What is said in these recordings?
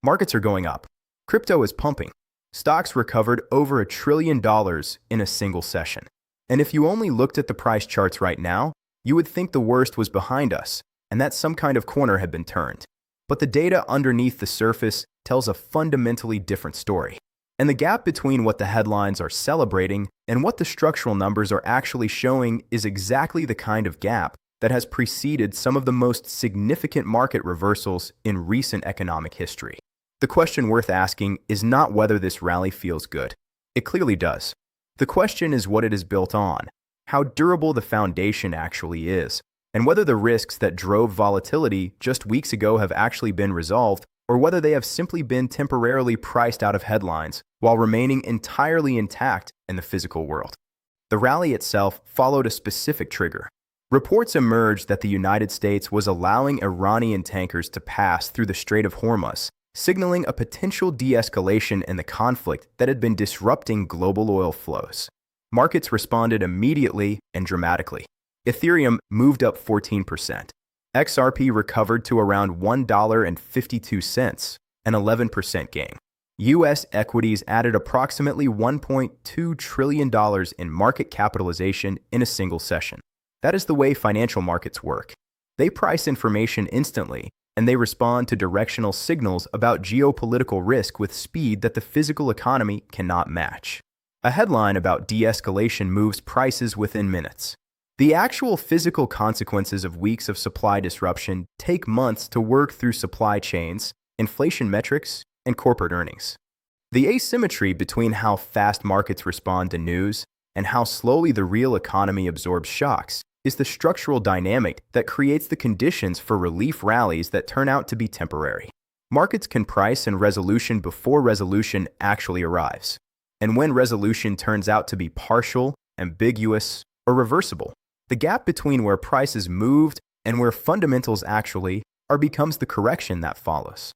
Markets are going up. Crypto is pumping. Stocks recovered over $1 trillion in a single session. And if you only looked at the price charts right now, you would think the worst was behind us and that some kind of corner had been turned. But the data underneath the surface tells a fundamentally different story. And the gap between what the headlines are celebrating and what the structural numbers are actually showing is exactly the kind of gap that has preceded some of the most significant market reversals in recent economic history. The question worth asking is not whether this rally feels good. It clearly does. The question is what it is built on, how durable the foundation actually is, and whether the risks that drove volatility just weeks ago have actually been resolved, or whether they have simply been temporarily priced out of headlines while remaining entirely intact in the physical world. The rally itself followed a specific trigger. Reports emerged that the United States was allowing Iranian tankers to pass through the Strait of Hormuz, signaling a potential de-escalation in the conflict that had been disrupting global oil flows. Markets responded immediately and dramatically. Ethereum moved up 14%. XRP recovered to around $1.52, an 11% gain. U.S. equities added approximately $1.2 trillion in market capitalization in a single session. That is the way financial markets work. They price information instantly, and they respond to directional signals about geopolitical risk with speed that the physical economy cannot match. A headline about de-escalation moves prices within minutes. The actual physical consequences of weeks of supply disruption take months to work through supply chains, inflation metrics, and corporate earnings. The asymmetry between how fast markets respond to news and how slowly the real economy absorbs shocks is the structural dynamic that creates the conditions for relief rallies that turn out to be temporary. Markets can price in resolution before resolution actually arrives, and when resolution turns out to be partial, ambiguous, or reversible, the gap between where prices moved and where fundamentals actually are becomes the correction that follows.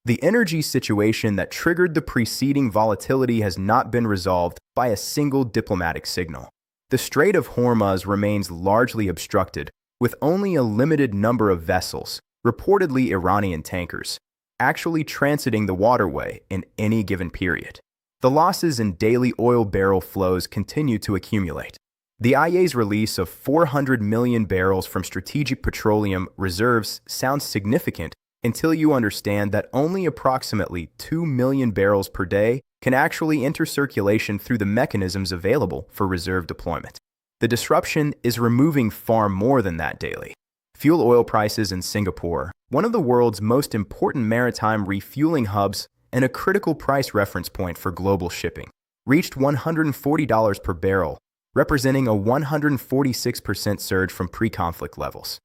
The energy situation that triggered the preceding volatility has not been resolved by a single diplomatic signal. The Strait of Hormuz remains largely obstructed, with only a limited number of vessels, reportedly Iranian tankers, actually transiting the waterway in any given period. The losses in daily oil barrel flows continue to accumulate. The IEA's release of 400 million barrels from strategic petroleum reserves sounds significant until you understand that only approximately 2 million barrels per day can actually enter circulation through the mechanisms available for reserve deployment. The disruption is removing far more than that daily. Fuel oil prices in Singapore, one of the world's most important maritime refueling hubs and a critical price reference point for global shipping, reached $140 per barrel, representing a 146% surge from pre-conflict levels.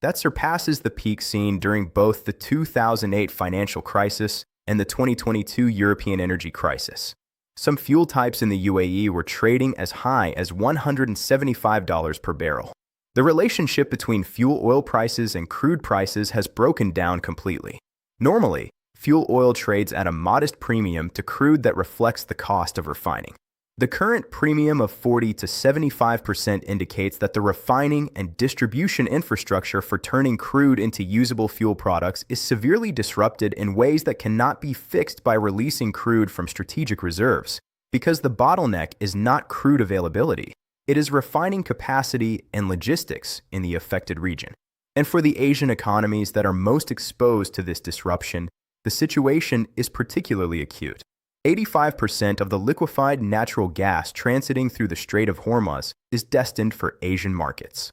That surpasses the peak seen during both the 2008 financial crisis and the 2022 European energy crisis. Some fuel types in the UAE were trading as high as $175 per barrel. The relationship between fuel oil prices and crude prices has broken down completely. Normally, fuel oil trades at a modest premium to crude that reflects the cost of refining. The current premium of 40 to 75% indicates that the refining and distribution infrastructure for turning crude into usable fuel products is severely disrupted in ways that cannot be fixed by releasing crude from strategic reserves, because the bottleneck is not crude availability, it is refining capacity and logistics in the affected region. And for the Asian economies that are most exposed to this disruption, the situation is particularly acute. 85% of the liquefied natural gas transiting through the Strait of Hormuz is destined for Asian markets.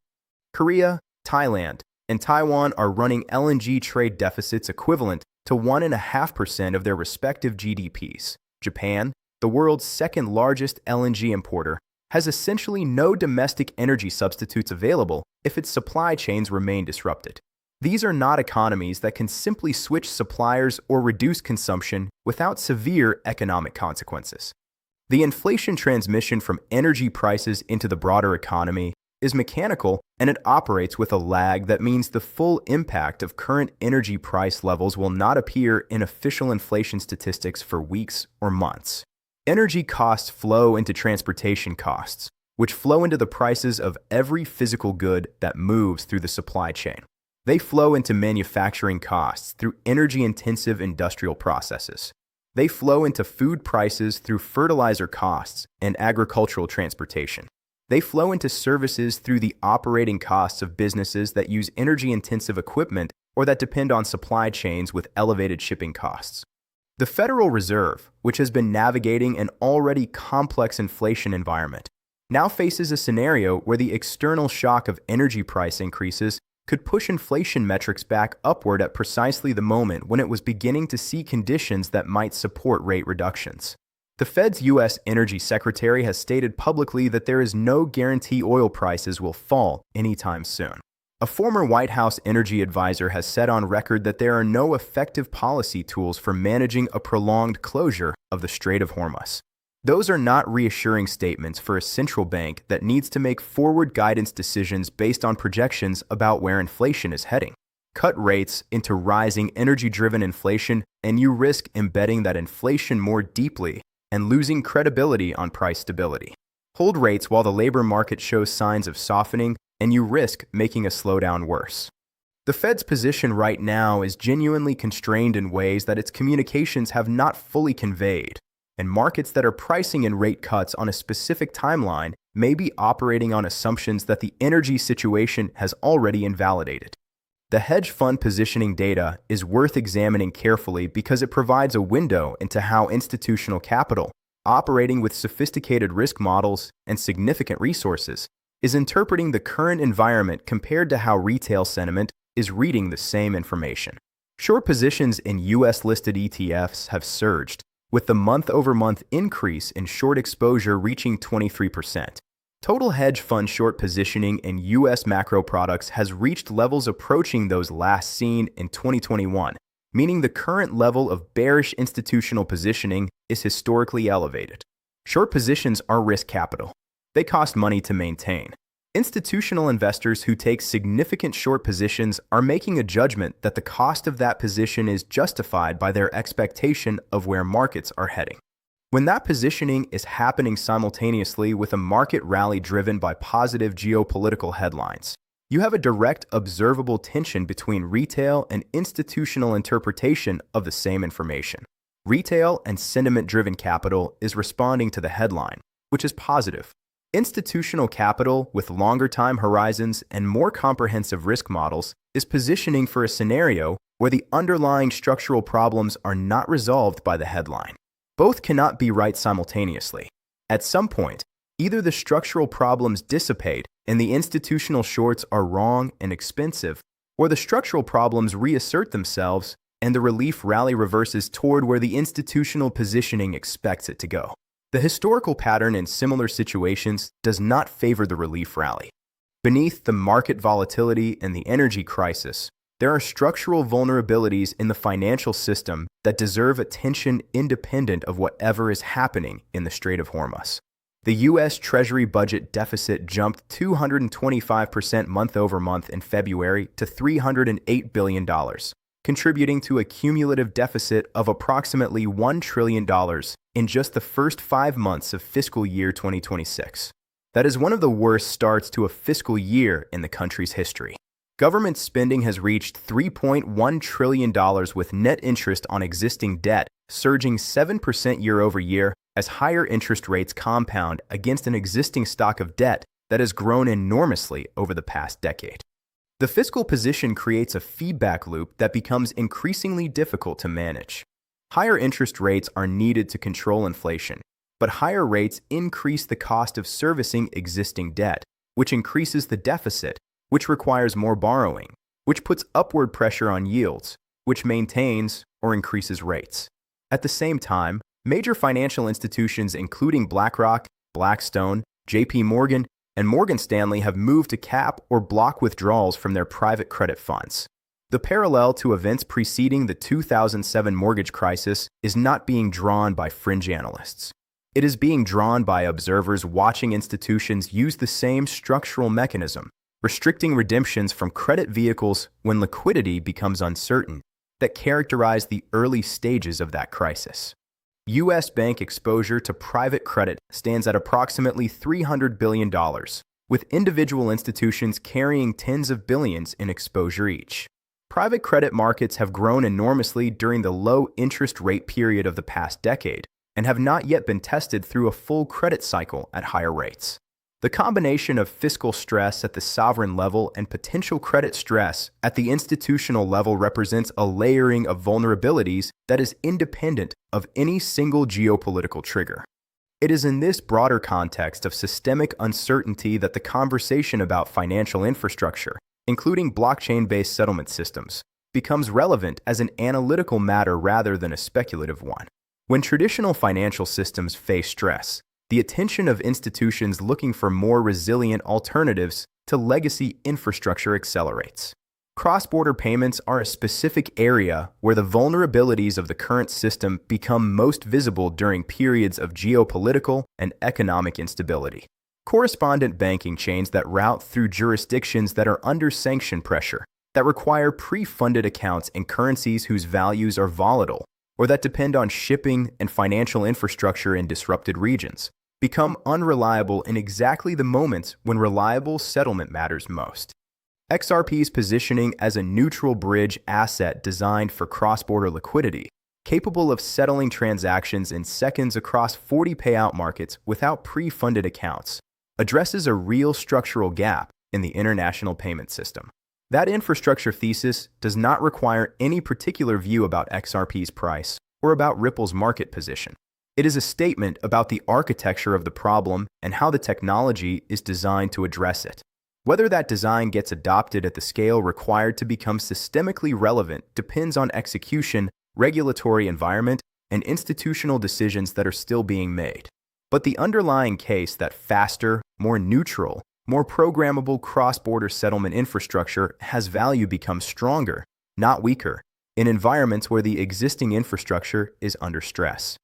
Korea, Thailand, and Taiwan are running LNG trade deficits equivalent to 1.5% of their respective GDPs. Japan, the world's second largest LNG importer, has essentially no domestic energy substitutes available if its supply chains remain disrupted. These are not economies that can simply switch suppliers or reduce consumption without severe economic consequences. The inflation transmission from energy prices into the broader economy is mechanical, and it operates with a lag that means the full impact of current energy price levels will not appear in official inflation statistics for weeks or months. Energy costs flow into transportation costs, which flow into the prices of every physical good that moves through the supply chain. They flow into manufacturing costs through energy-intensive industrial processes. They flow into food prices through fertilizer costs and agricultural transportation. They flow into services through the operating costs of businesses that use energy-intensive equipment or that depend on supply chains with elevated shipping costs. The Federal Reserve, which has been navigating an already complex inflation environment, now faces a scenario where the external shock of energy price increases could push inflation metrics back upward at precisely the moment when it was beginning to see conditions that might support rate reductions. The Fed's U.S. Energy Secretary has stated publicly that there is no guarantee oil prices will fall anytime soon. A former White House energy advisor has said on record that there are no effective policy tools for managing a prolonged closure of the Strait of Hormuz. Those are not reassuring statements for a central bank that needs to make forward guidance decisions based on projections about where inflation is heading. Cut rates into rising energy-driven inflation, and you risk embedding that inflation more deeply and losing credibility on price stability. Hold rates while the labor market shows signs of softening, and you risk making a slowdown worse. The Fed's position right now is genuinely constrained in ways that its communications have not fully conveyed, and markets that are pricing in rate cuts on a specific timeline may be operating on assumptions that the energy situation has already invalidated. The hedge fund positioning data is worth examining carefully because it provides a window into how institutional capital, operating with sophisticated risk models and significant resources, is interpreting the current environment compared to how retail sentiment is reading the same information. Short positions in U.S.-listed ETFs have surged, with the month-over-month increase in short exposure reaching 23%. Total hedge fund short positioning in U.S. macro products has reached levels approaching those last seen in 2021, meaning the current level of bearish institutional positioning is historically elevated. Short positions are risk capital. They cost money to maintain. Institutional investors who take significant short positions are making a judgment that the cost of that position is justified by their expectation of where markets are heading. When that positioning is happening simultaneously with a market rally driven by positive geopolitical headlines, you have a direct observable tension between retail and institutional interpretation of the same information. Retail and sentiment-driven capital is responding to the headline, which is positive. Institutional capital with longer time horizons and more comprehensive risk models is positioning for a scenario where the underlying structural problems are not resolved by the headline. Both cannot be right simultaneously. At some point, either the structural problems dissipate and the institutional shorts are wrong and expensive, or the structural problems reassert themselves and the relief rally reverses toward where the institutional positioning expects it to go. The historical pattern in similar situations does not favor the relief rally. Beneath the market volatility and the energy crisis, there are structural vulnerabilities in the financial system that deserve attention independent of whatever is happening in the Strait of Hormuz. The U.S. Treasury budget deficit jumped 225% month-over-month in February to $308 billion, contributing to a cumulative deficit of approximately $1 trillion in just the first 5 months of fiscal year 2026. That is one of the worst starts to a fiscal year in the country's history. Government spending has reached $3.1 trillion with net interest on existing debt surging 7% year over year as higher interest rates compound against an existing stock of debt that has grown enormously over the past decade. The fiscal position creates a feedback loop that becomes increasingly difficult to manage. Higher interest rates are needed to control inflation, but higher rates increase the cost of servicing existing debt, which increases the deficit, which requires more borrowing, which puts upward pressure on yields, which maintains or increases rates. At the same time, major financial institutions including BlackRock, Blackstone, JP Morgan, and Morgan Stanley have moved to cap or block withdrawals from their private credit funds. The parallel to events preceding the 2007 mortgage crisis is not being drawn by fringe analysts. It is being drawn by observers watching institutions use the same structural mechanism, restricting redemptions from credit vehicles when liquidity becomes uncertain, that characterize the early stages of that crisis. U.S. bank exposure to private credit stands at approximately $300 billion, with individual institutions carrying tens of billions in exposure each. Private credit markets have grown enormously during the low interest rate period of the past decade and have not yet been tested through a full credit cycle at higher rates. The combination of fiscal stress at the sovereign level and potential credit stress at the institutional level represents a layering of vulnerabilities that is independent of any single geopolitical trigger. It is in this broader context of systemic uncertainty that the conversation about financial infrastructure, including blockchain-based settlement systems, becomes relevant as an analytical matter rather than a speculative one. When traditional financial systems face stress, the attention of institutions looking for more resilient alternatives to legacy infrastructure accelerates. Cross-border payments are a specific area where the vulnerabilities of the current system become most visible during periods of geopolitical and economic instability. Correspondent banking chains that route through jurisdictions that are under sanction pressure, that require pre-funded accounts in currencies whose values are volatile, or that depend on shipping and financial infrastructure in disrupted regions, become unreliable in exactly the moments when reliable settlement matters most. XRP's positioning as a neutral bridge asset designed for cross-border liquidity, capable of settling transactions in seconds across 40 payout markets without pre-funded accounts, addresses a real structural gap in the international payment system. That infrastructure thesis does not require any particular view about XRP's price or about Ripple's market position. It is a statement about the architecture of the problem and how the technology is designed to address it. Whether that design gets adopted at the scale required to become systemically relevant depends on execution, regulatory environment, and institutional decisions that are still being made. But the underlying case that faster, more neutral, more programmable cross-border settlement infrastructure has value becomes stronger, not weaker, in environments where the existing infrastructure is under stress.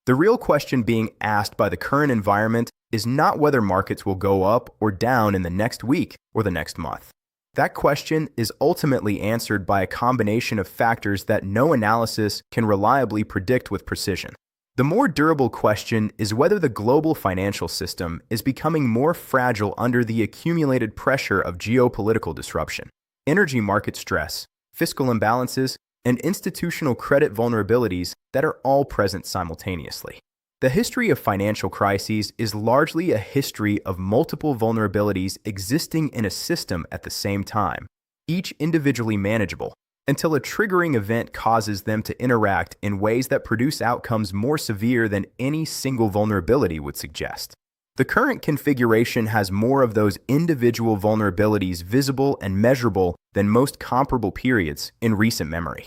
The real question being asked by the current environment is not whether markets will go up or down in the next week or the next month. That question is ultimately answered by a combination of factors that no analysis can reliably predict with precision. The more durable question is whether the global financial system is becoming more fragile under the accumulated pressure of geopolitical disruption, energy market stress, fiscal imbalances, and institutional credit vulnerabilities that are all present simultaneously. The history of financial crises is largely a history of multiple vulnerabilities existing in a system at the same time, each individually manageable, until a triggering event causes them to interact in ways that produce outcomes more severe than any single vulnerability would suggest. The current configuration has more of those individual vulnerabilities visible and measurable than most comparable periods in recent memory.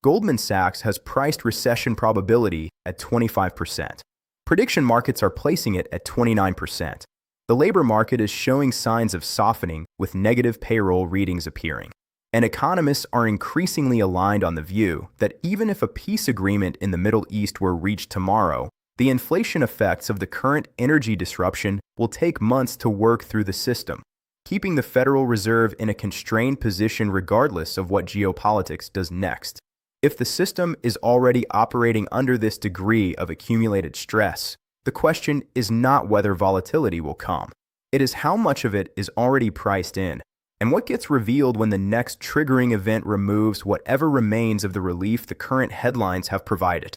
Goldman Sachs has priced recession probability at 25%. Prediction markets are placing it at 29%. The labor market is showing signs of softening with negative payroll readings appearing. And economists are increasingly aligned on the view that even if a peace agreement in the Middle East were reached tomorrow, the inflation effects of the current energy disruption will take months to work through the system, keeping the Federal Reserve in a constrained position regardless of what geopolitics does next. If the system is already operating under this degree of accumulated stress, the question is not whether volatility will come. It is how much of it is already priced in, and what gets revealed when the next triggering event removes whatever remains of the relief the current headlines have provided.